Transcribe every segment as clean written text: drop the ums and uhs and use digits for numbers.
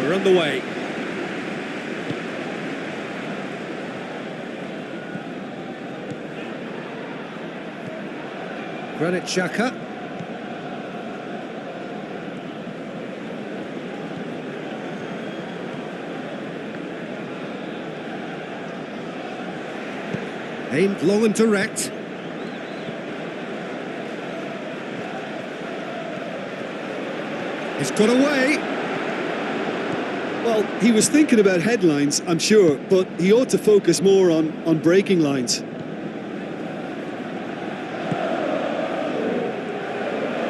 We're on the way. Granit Xhaka. Aimed long and direct. It's got away. Well, he was thinking about headlines, I'm sure, but he ought to focus more on breaking lines.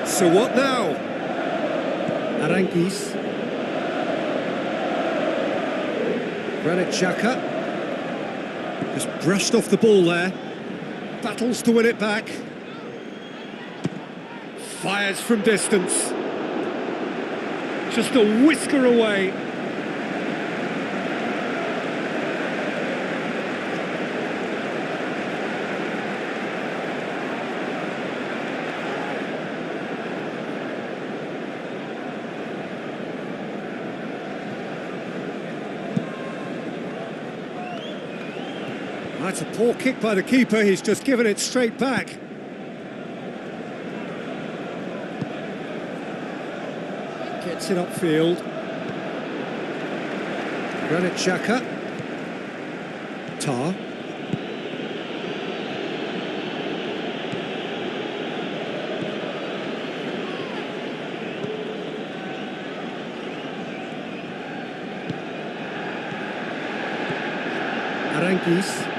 So what now? Arankis. Granit Xhaka. Just brushed off the ball there. Battles to win it back. Fires from distance. Just a whisker away. That's a poor kick by the keeper, he's just given it straight back. Gets it upfield. Granit Xhaka. Tar. Arankis.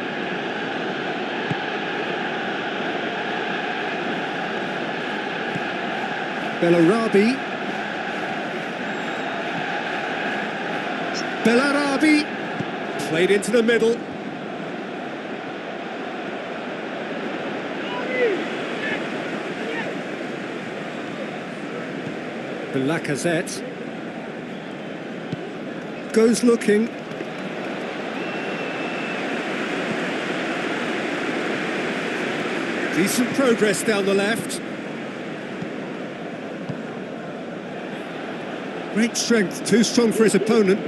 Bellarabi. Bellarabi. Played into the middle. Lacazette. Goes looking. Decent progress down the left. Great strength, too strong for his opponent.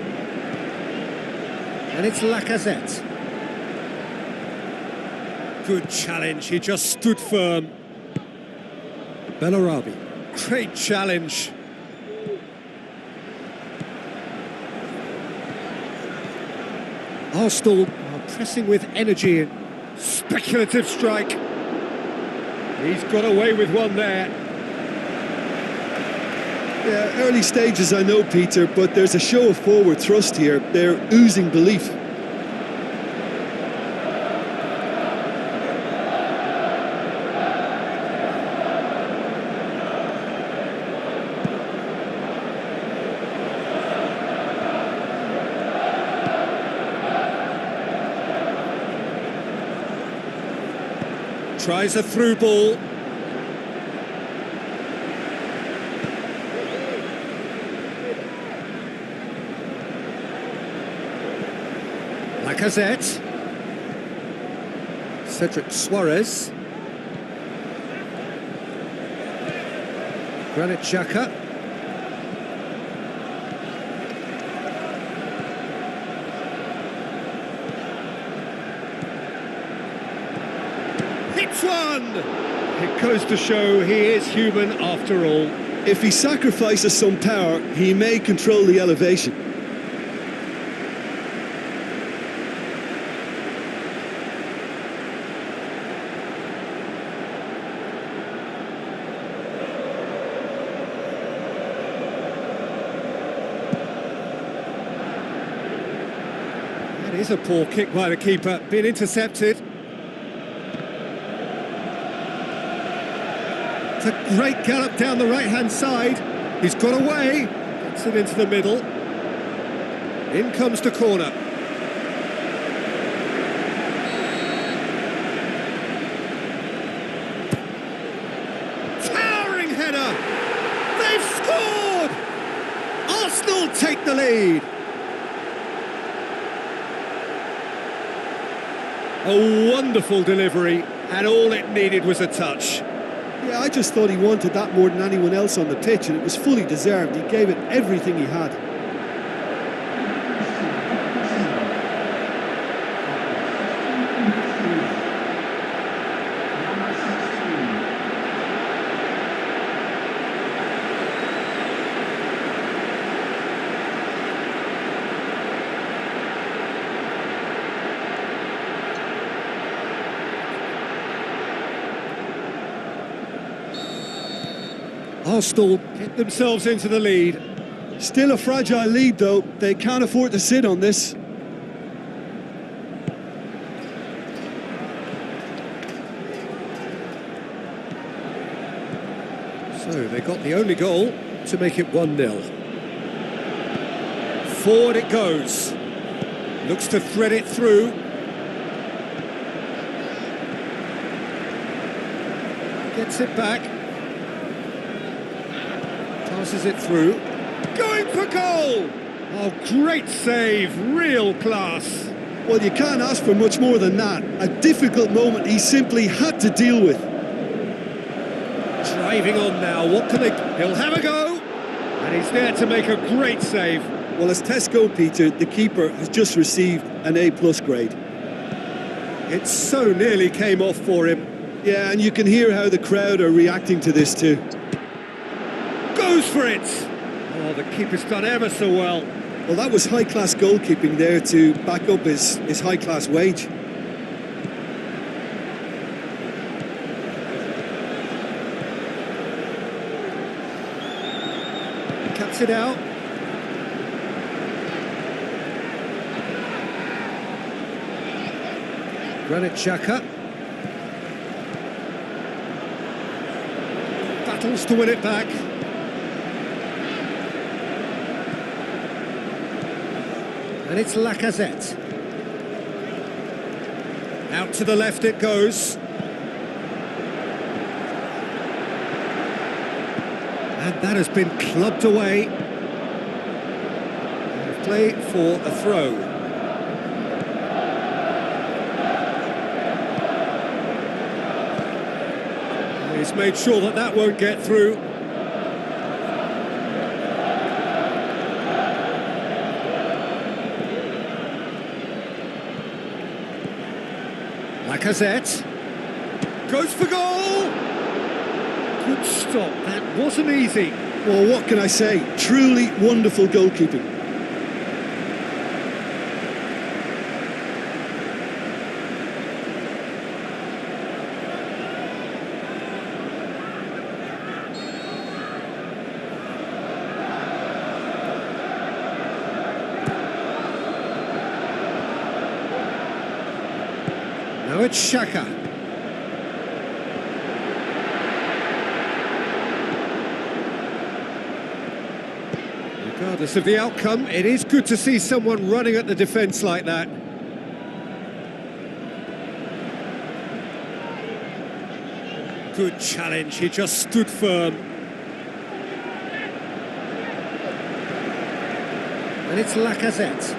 And it's Lacazette. Good challenge, he just stood firm. Bellarabi. Great challenge. Arsenal are pressing with energy. Speculative strike. He's got away with one there. Yeah, early stages, I know, Peter, but there's a show of forward thrust here. They're oozing belief. Tries a through ball. Lacazette. Cedric Suarez. Granit Xhaka. Hits one! It goes to show he is human after all. If he sacrifices some power, he may control the elevation. That is a poor kick by the keeper, been intercepted. It's a great gallop down the right-hand side. He's got away. Gets it into the middle. In comes the corner. Towering header. They've scored. Arsenal take the lead. A wonderful delivery, and all it needed was a touch. Yeah, I just thought he wanted that more than anyone else on the pitch, and it was fully deserved. He gave it everything he had. Arsenal get themselves into the lead. Still a fragile lead, though. They can't afford to sit on this. So they got the only goal to make it 1-0. Forward it goes. Looks to thread it through. Gets it back. Passes it through. Going for goal! Oh, great save, real class. Well, you can't ask for much more than that. A difficult moment he simply had to deal with. Driving on now, what can they... He'll have a go! And he's there to make a great save. Well, as tests go, Peter, the keeper has just received an A+ grade. It so nearly came off for him. Yeah, and you can hear how the crowd are reacting to this too. Goes for it! Oh, the keeper's done ever so well. Well, that was high-class goalkeeping there to back up his high-class wage. Cuts it out. Granit Xhaka. Battles to win it back. And it's Lacazette. Out to the left it goes. And that has been clubbed away. Play for a throw. He's made sure that that won't get through. Lacazette goes for goal. Good stop, that wasn't easy. Well, what can I say? Truly wonderful goalkeeping. Now it's Xhaka. Regardless of the outcome, it is good to see someone running at the defence like that. Good challenge, he just stood firm. And it's Lacazette.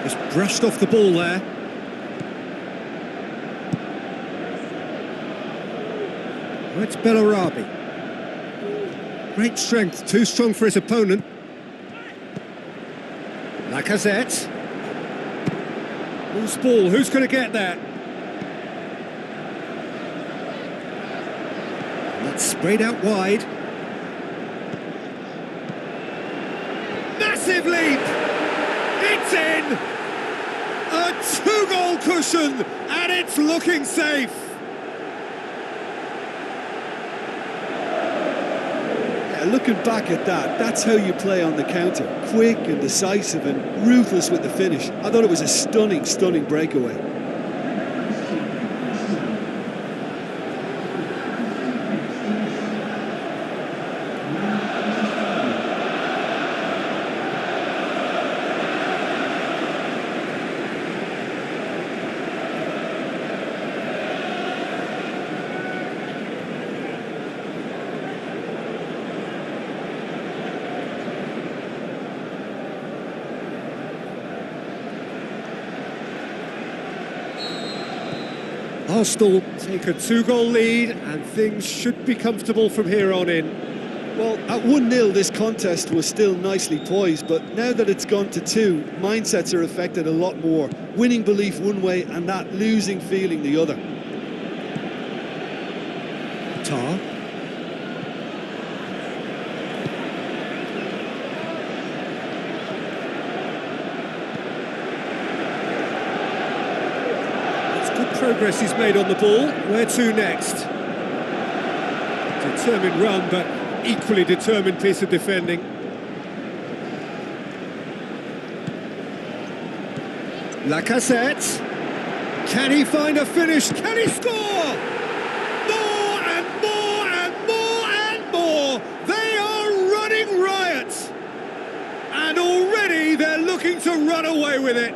Just brushed off the ball there. Oh, it's Bellarabi. Great strength, too strong for his opponent. Lacazette. Loose ball, who's going to get that? And that's sprayed out wide. Massive leap! It's in! A 2-goal cushion, and it's looking safe. Yeah, looking back at that, that's how you play on the counter. Quick and decisive and ruthless with the finish. I thought it was a stunning, stunning breakaway. Arsenal take a 2-goal lead and things should be comfortable from here on in. Well, at 1-0 this contest was still nicely poised, but now that it's gone to 2, mindsets are affected a lot more. Winning belief one way and that losing feeling the other. Tar. Progress he's made on the ball. Where to next? Determined run, but equally determined piece of defending. Lacazette. Can he find a finish? Can he score? More and more and more and more. They are running riot. And already they're looking to run away with it.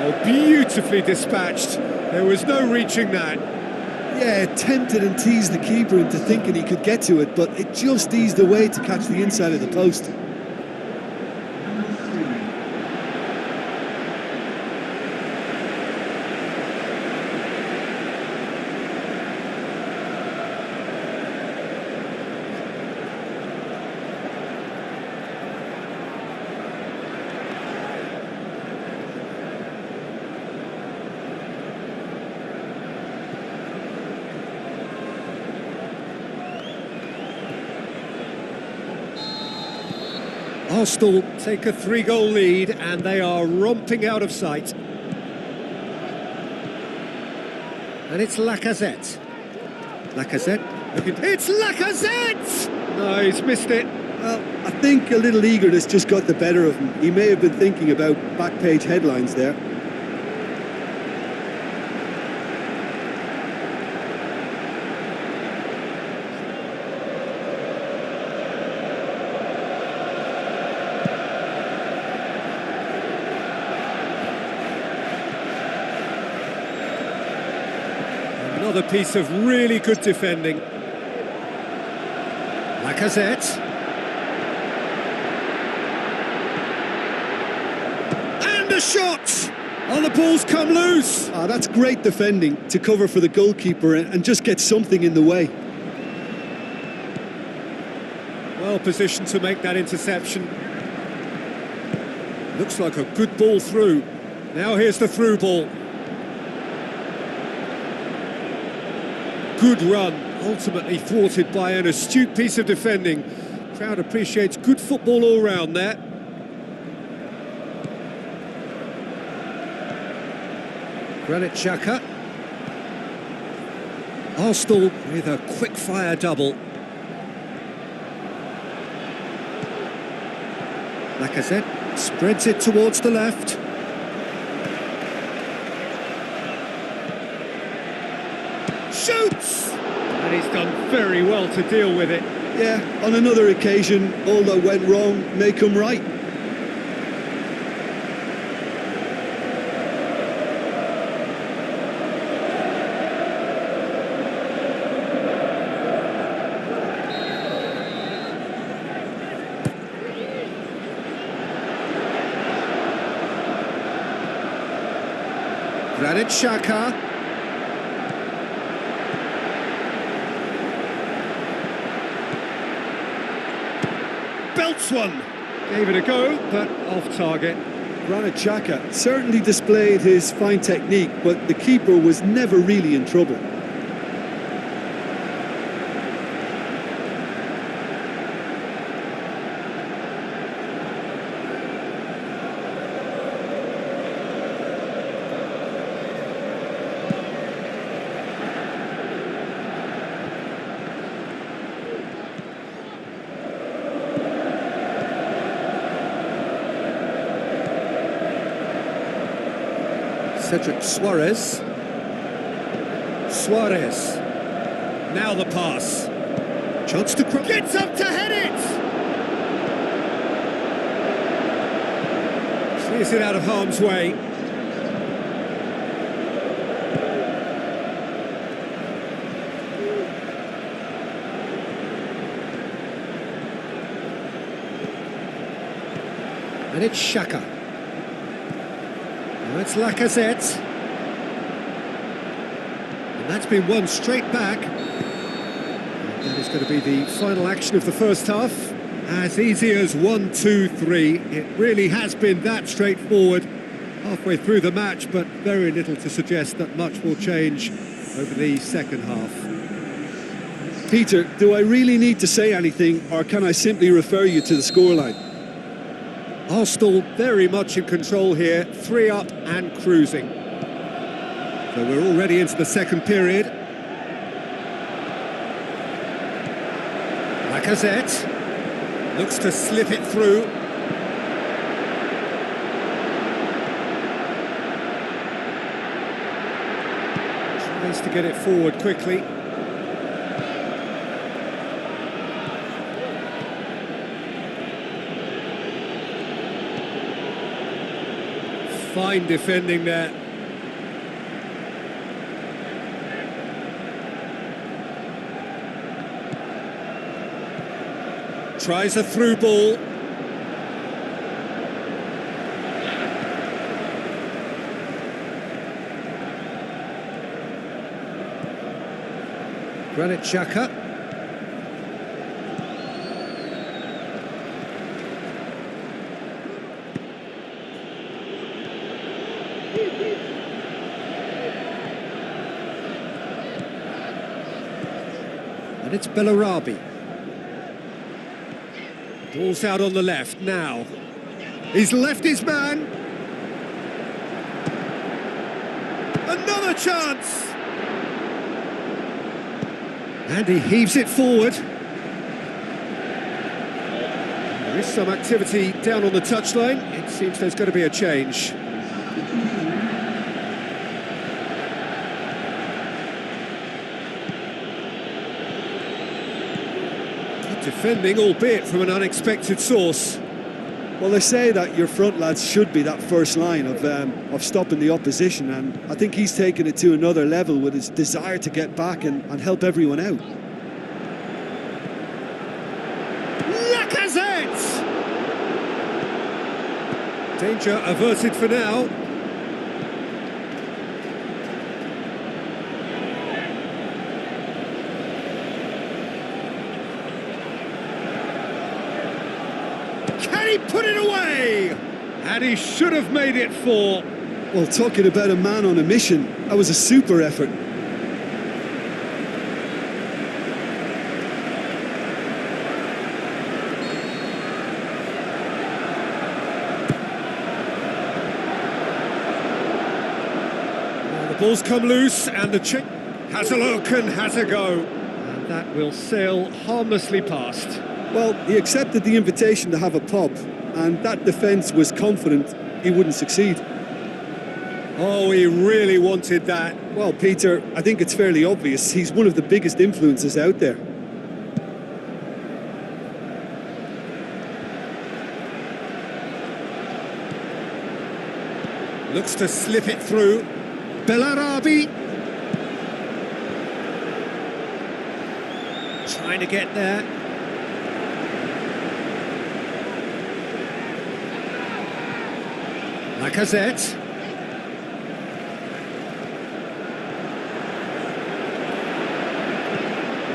Oh, beautifully dispatched. There was no reaching that. Yeah, tempted and teased the keeper into thinking he could get to it, but it just eased away to catch the inside of the post. Arsenal take a 3-goal lead and they are romping out of sight. And it's Lacazette. Lacazette. It's Lacazette! No, he's missed it. Well, I think a little eagerness just got the better of him. He may have been thinking about back-page headlines there. Another piece of really good defending. Lacazette. And a shot! Oh, the ball's come loose! Ah, that's great defending to cover for the goalkeeper and just get something in the way. Well positioned to make that interception. Looks like a good ball through. Now here's the through ball. Good run, ultimately thwarted by an astute piece of defending. Crowd appreciates good football all round there. Granit Xhaka. Arsenal with a quick-fire double. Lacazette spreads it towards the left. Shoots! And he's done very well to deal with it. Yeah, on another occasion, all that went wrong may come right. Granit Xhaka. Belts one. Gave it a go, but off target. Granit Xhaka certainly displayed his fine technique, but the keeper was never really in trouble. Cedric Suarez. Suarez. Now the pass. Chance to cross. Gets up to head it! Clears it out of harm's way. And it's Xhaka. Now it's Lacazette. And that's been won straight back. And that is going to be the final action of the first half. As easy as 1, 2, 3. It really has been that straightforward halfway through the match, but very little to suggest that much will change over the second half. Peter, do I really need to say anything, or can I simply refer you to the scoreline? Arsenal very much in control here, 3 up and cruising. The So we're already into the second period. Lacazette looks to slip it through. Tries to get it forward quickly. Fine defending there. Tries a through ball. Granit Xhaka. And it's Bellarabi. Ball's out on the left now. He's left his man. Another chance. And he heaves it forward. There is some activity down on the touchline. It seems there's going to be a change. Defending, albeit from an unexpected source. Well, they say that your front lads should be that first line of stopping the opposition, and I think he's taken it to another level with his desire to get back and help everyone out. Lacazette! Danger averted for now. Can he put it away? And he should have made it 4. Well, talking about a man on a mission, that was a super effort. Well, the ball's come loose and the check has a look and has a go. And that will sail harmlessly past. Well, he accepted the invitation to have a pop, and that defence was confident he wouldn't succeed. Oh, he really wanted that. Well, Peter, I think it's fairly obvious. He's one of the biggest influences out there. Looks to slip it through. Bellarabi. Trying to get there. Lacazette.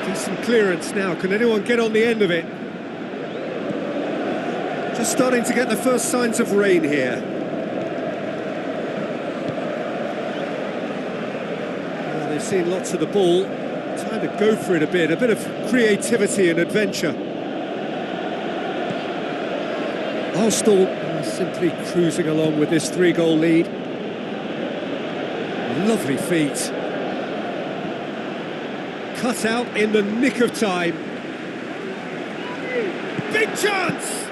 Decent clearance now. Can anyone get on the end of it? Just starting to get the first signs of rain here. Well, they've seen lots of the ball. Time to go for it a bit of creativity and adventure. Arsenal simply cruising along with this 3-goal lead. Lovely feet. Cut out in the nick of time. Big chance!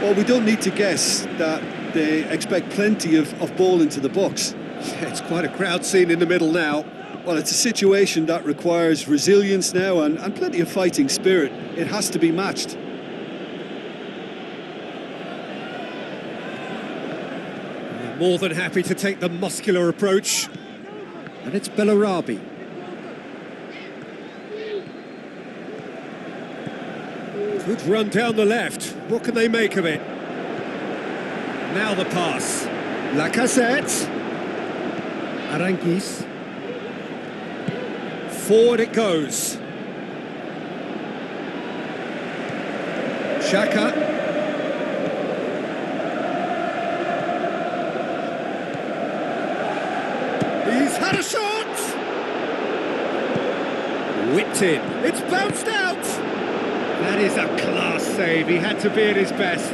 Well, we don't need to guess that they expect plenty of ball into the box. Yeah, it's quite a crowd scene in the middle now. Well, it's a situation that requires resilience now and plenty of fighting spirit. It has to be matched. They're more than happy to take the muscular approach. And it's Bellarabi. Good run down the left. What can they make of it? Now the pass. Lacazette. Aranguis. Forward it goes. Xhaka. He's had a shot! Whipped in. It's bounced out! That is a class save. He had to be at his best.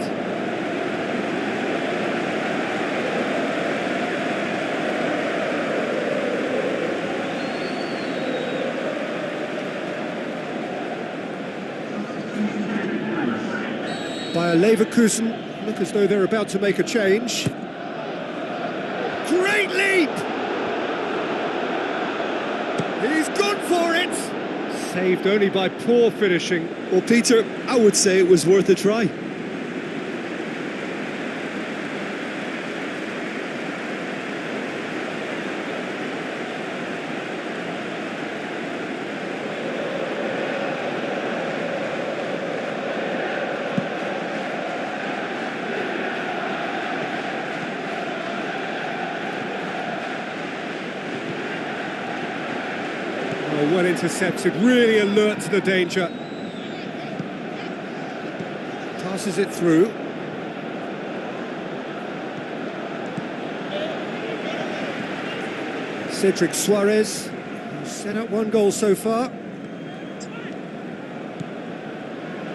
by Leverkusen. Look as though they're about to make a change. Great leap! He's gone for it! Saved only by poor finishing. Well, Peter, I would say it was worth a try. Oh, well intercepted, really alert to the danger. Passes it through. Cedric Suarez, who's set up one goal so far.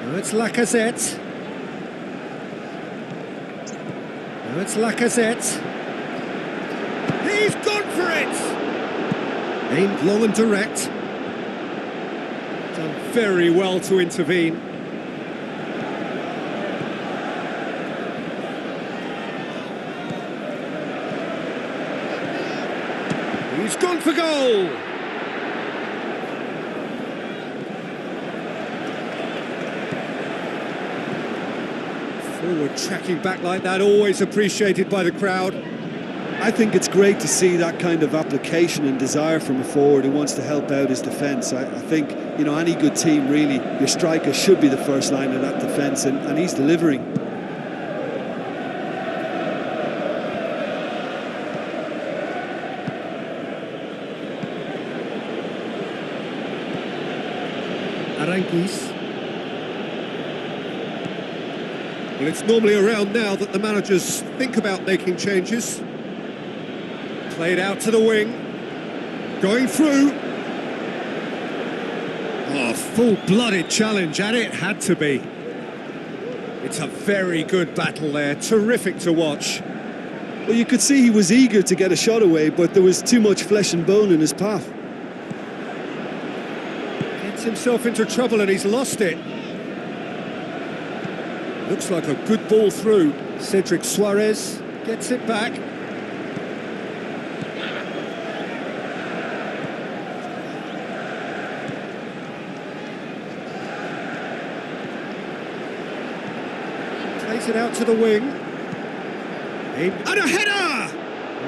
Now it's Lacazette. Now it's Lacazette. He's gone for it! Aimed long and direct. Done very well to intervene. He's gone for goal! Forward tracking back like that, always appreciated by the crowd. I think it's great to see that kind of application and desire from a forward who wants to help out his defence. I think, you know, any good team really, your striker should be the first line of that defence, and he's delivering. Aranguis. Well, it's normally around now that the managers think about making changes. Played out to the wing. Going through. Oh, full-blooded challenge, and it had to be. It's a very good battle there. Terrific to watch. Well, you could see he was eager to get a shot away, but there was too much flesh and bone in his path. Gets himself into trouble and he's lost it. Looks like a good ball through. Cedric Suarez gets it back. Plays it out to the wing. And a header!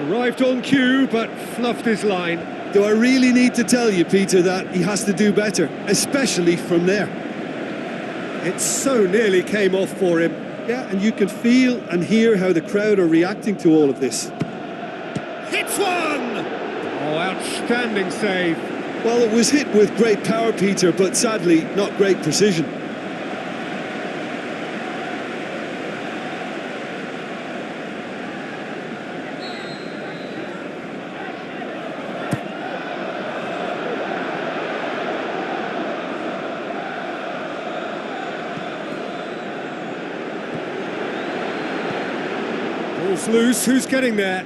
Arrived on cue, but fluffed his line. Do I really need to tell you, Peter, that he has to do better, especially from there? It so nearly came off for him. Yeah, and you can feel and hear how the crowd are reacting to all of this. Hits one! Oh, outstanding save. Well, it was hit with great power, Peter, but sadly, not great precision. Ball's loose, who's getting there?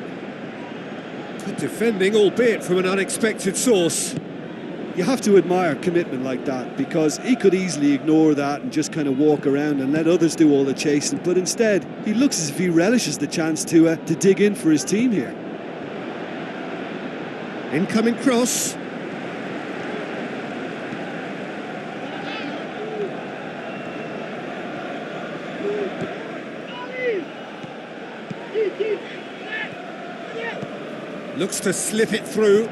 Good defending, albeit from an unexpected source. You have to admire commitment like that, because he could easily ignore that and just kind of walk around and let others do all the chasing, but instead he looks as if he relishes the chance to dig in for his team here. Incoming cross. Looks to slip it through.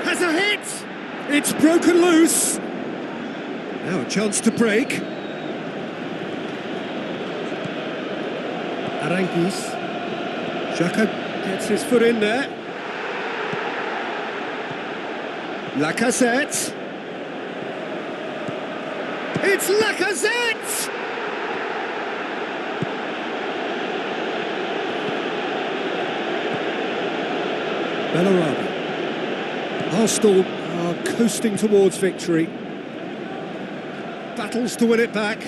Has a hit! It's broken loose. Now a chance to break. Aranguis. Xhaka gets his foot in there. Lacazette. It's Lacazette! Bellaraba. Arsenal are coasting towards victory. Battles to win it back.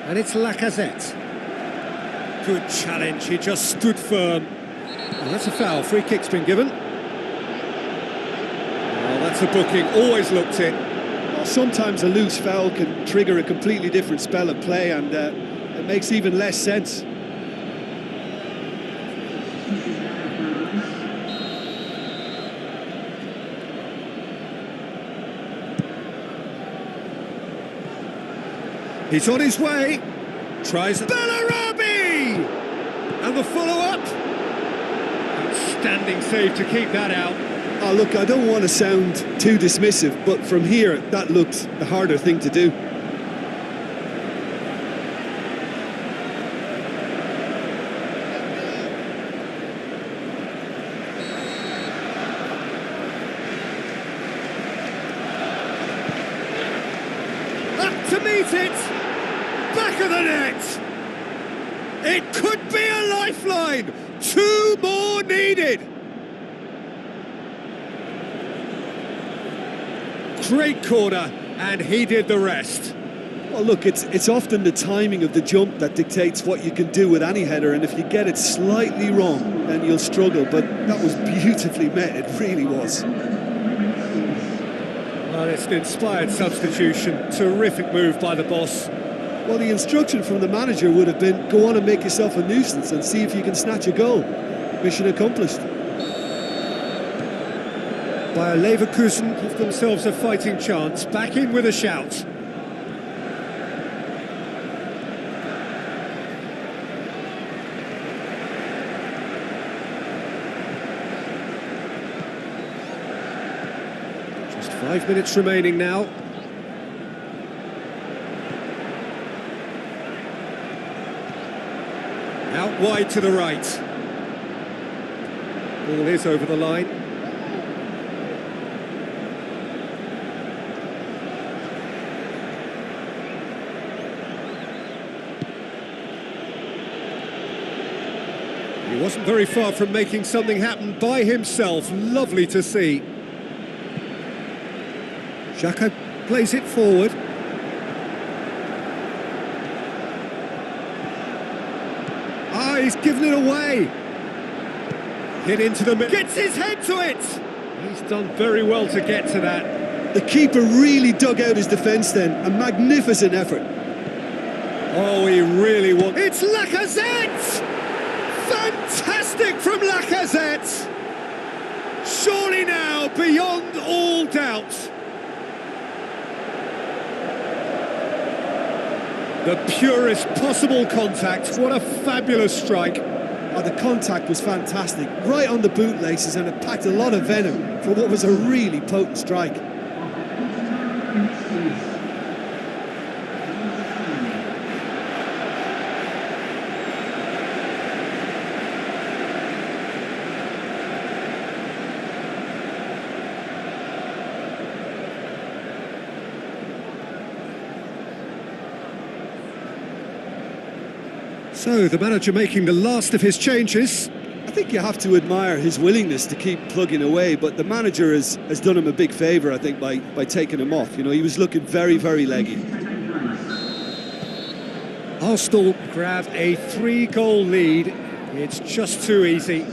And it's Lacazette. Good challenge, he just stood firm. Oh, that's a foul, free kick's been given. Oh, that's a booking, always looked it. Sometimes a loose foul can trigger a completely different spell of play, and it makes even less sense. He's on his way. Tries Bellarabi! And the follow-up. Outstanding save to keep that out. Oh, look, I don't want to sound too dismissive, but from here, that looked the harder thing to do. Up to meet it! Back of the net! It could be a lifeline! 2 more needed! Great corner, and he did the rest. Well, look, it's often the timing of the jump that dictates what you can do with any header, and if you get it slightly wrong, then you'll struggle, but that was beautifully met, it really was. Well, it's an inspired substitution. Terrific move by the boss. Well, the instruction from the manager would have been, go on and make yourself a nuisance and see if you can snatch a goal. Mission accomplished. Bayer Leverkusen give themselves a fighting chance. Back in with a shout. Just 5 minutes remaining now. Out wide to the right. Ball is over the line. He wasn't very far from making something happen by himself. Lovely to see. Xhaka plays it forward. Ah, he's given it away. Hit into the middle. Gets his head to it. He's done very well to get to that. The keeper really dug out his defence then. A magnificent effort. Oh, he really won. It's Lacazette! Fantastic from Lacazette! Surely now, beyond all doubt. The purest possible contact. What a fabulous strike. Oh, the contact was fantastic. Right on the bootlaces, and it packed a lot of venom for what was a really potent strike. So, the manager making the last of his changes. I think you have to admire his willingness to keep plugging away, but the manager has done him a big favour, I think, by taking him off. You know, he was looking very, very leggy. Arsenal grab a 3-goal lead. It's just too easy.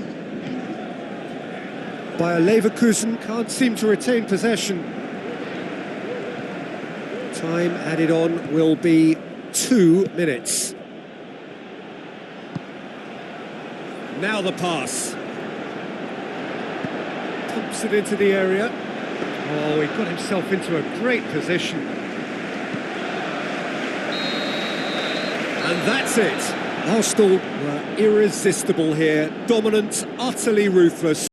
Bayer Leverkusen can't seem to retain possession. Time added on will be 2 minutes. Now the pass. Pumps it into the area. Oh, he got himself into a great position. And that's it. Arsenal were irresistible here. Dominant, utterly ruthless.